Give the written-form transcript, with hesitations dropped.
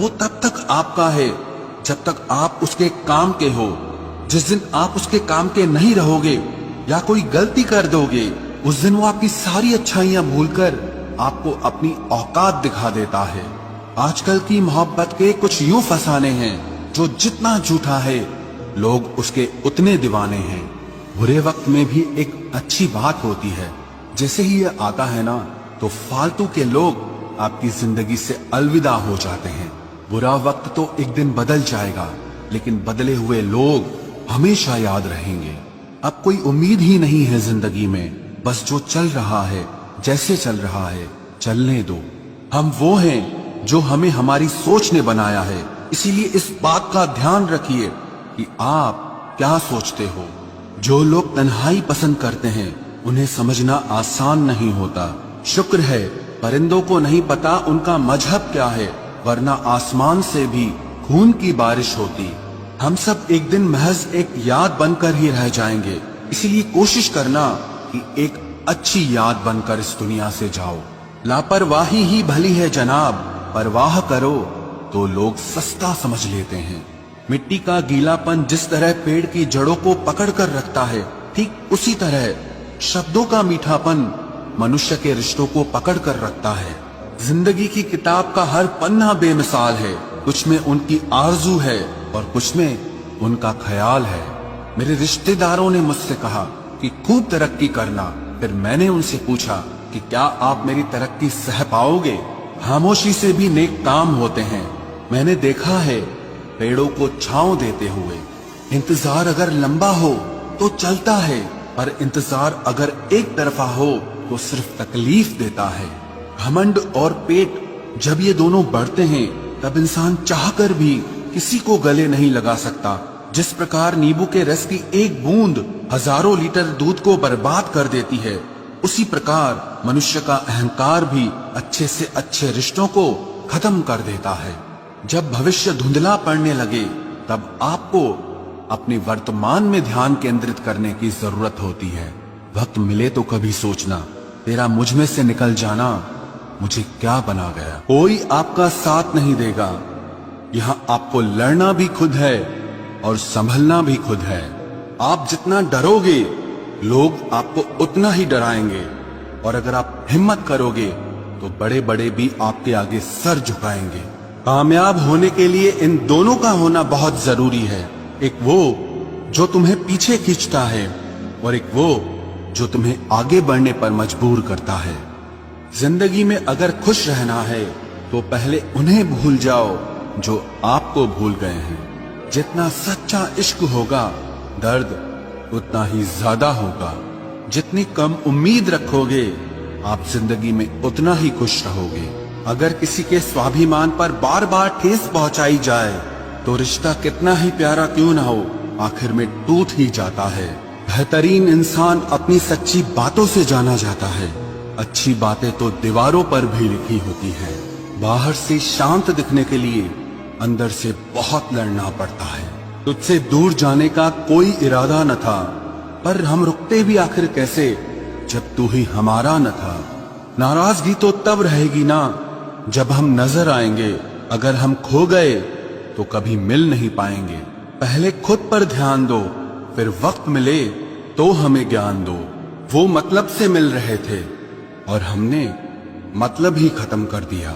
وہ تب تک آپ کا ہے جب تک آپ اس کے کام کے ہو۔ جس دن آپ اس کے کام کے نہیں رہو گے یا کوئی غلطی کر دو گے، اس دن وہ آپ کی ساری اچھائیاں بھول کر آپ کو اپنی اوقات دکھا دیتا ہے۔ آج کل کی محبت کے کچھ یوں فسانے ہیں، جو جتنا جھوٹا ہے لوگ اس کے اتنے دیوانے ہیں۔ برے وقت میں بھی ایک اچھی بات ہوتی ہے، جیسے ہی یہ آتا ہے نا تو فالتو کے لوگ آپ کی زندگی سے الوداع ہو جاتے ہیں۔ برا وقت تو ایک دن بدل جائے گا، لیکن بدلے ہوئے لوگ ہمیشہ یاد رہیں گے۔ اب کوئی امید ہی نہیں ہے زندگی میں، بس جو چل رہا ہے جیسے چل رہا ہے چلنے دو۔ ہم وہ ہیں جو ہمیں ہماری سوچ نے بنایا ہے، اسی لیے اس بات کا دھیان رکھیے کہ آپ کیا سوچتے ہو۔ جو لوگ تنہائی پسند کرتے ہیں انہیں سمجھنا آسان نہیں ہوتا۔ شکر ہے پرندوں کو نہیں پتا ان کا مذہب کیا ہے، ورنہ آسمان سے بھی خون کی بارش ہوتی۔ ہم سب ایک دن محض ایک یاد بن کر ہی رہ جائیں گے، اسی لیے کوشش کرنا کہ ایک اچھی یاد بن کر اس دنیا سے جاؤ۔ لاپرواہی ہی بھلی ہے جناب، پرواہ کرو تو لوگ سستا سمجھ لیتے ہیں۔ مٹی کا گیلا پن جس طرح پیڑ کی جڑوں کو پکڑ کر رکھتا ہے، ٹھیک اسی طرح شبدوں کا میٹھا پن منشیہ کے رشتوں کو پکڑ کر رکھتا ہے۔ زندگی کی کتاب کا ہر پنہ بے مثال ہے، کچھ میں ان کی آرزو ہے اور کچھ میں ان کا خیال ہے۔ میرے رشتہ داروں نے مجھ سے کہا کہ خوب ترقی کرنا، پھر میں نے ان سے پوچھا کہ کیا آپ میری ترقی سہ پاؤ گے؟ خاموشی سے بھی نیک کام ہوتے ہیں، میں نے دیکھا ہے پیڑوں کو چھاؤں دیتے ہوئے۔ انتظار اگر لمبا ہو تو چلتا ہے، پر انتظار اگر ایک طرفہ ہو تو صرف تکلیف دیتا ہے۔ گھمنڈ اور پیٹ جب یہ دونوں بڑھتے ہیں تب انسان چاہ کر بھی کسی کو گلے نہیں لگا سکتا۔ جس پرکار نیبو کے رس کی ایک بوند ہزاروں لیٹر دودھ کو برباد کر دیتی ہے، اسی پرکار منشیہ کا اہنکار بھی اچھے سے اچھے رشتوں کو ختم کر دیتا ہے۔ جب بھوشیہ دھندلا پڑنے لگے تب آپ کو اپنی ورتمان میں دھیان کیندرت کرنے کی ضرورت ہوتی ہے۔ وقت ملے تو کبھی سوچنا، تیرا مجھ میں سے نکل جانا مجھے کیا بنا گیا۔ کوئی آپ کا ساتھ نہیں دے گا، یہاں آپ کو لڑنا بھی خود ہے اور سنبھلنا بھی خود ہے۔ آپ جتنا ڈرو گے لوگ آپ کو اتنا ہی ڈرائیں گے، اور اگر آپ ہمت کرو گے تو بڑے بڑے بھی آپ کے آگے سر جھکائیں گے۔ کامیاب ہونے کے لیے ان دونوں کا ہونا بہت ضروری ہے، ایک وہ جو تمہیں پیچھے کھینچتا ہے اور ایک وہ جو تمہیں آگے بڑھنے پر مجبور کرتا ہے۔ زندگی میں اگر خوش رہنا ہے تو پہلے انہیں بھول جاؤ جو آپ کو بھول گئے ہیں۔ جتنا سچا عشق ہوگا درد اتنا ہی زیادہ ہوگا۔ جتنی کم امید رکھو گے آپ زندگی میں اتنا ہی خوش رہو گے۔ اگر کسی کے سوابھیمان پر بار بار ٹھیس پہنچائی جائے تو رشتہ کتنا ہی پیارا کیوں نہ ہو آخر میں ٹوٹ ہی جاتا ہے۔ بہترین انسان اپنی سچی باتوں سے جانا جاتا ہے، اچھی باتیں تو دیواروں پر بھی لکھی ہوتی ہیں۔ باہر سے شانت دکھنے کے لیے اندر سے بہت لڑنا پڑتا ہے۔ تجھ سے دور جانے کا کوئی ارادہ نہ تھا، پر ہم رکتے بھی آخر کیسے جب تو ہی ہمارا نہ تھا۔ ناراضگی تو تب رہے گی نا جب ہم نظر آئیں گے، اگر ہم کھو گئے تو کبھی مل نہیں پائیں گے۔ پہلے خود پر دھیان دو، پھر وقت ملے تو ہمیں گیان دو۔ وہ مطلب سے مل رہے تھے اور ہم نے مطلب ہی ختم کر دیا۔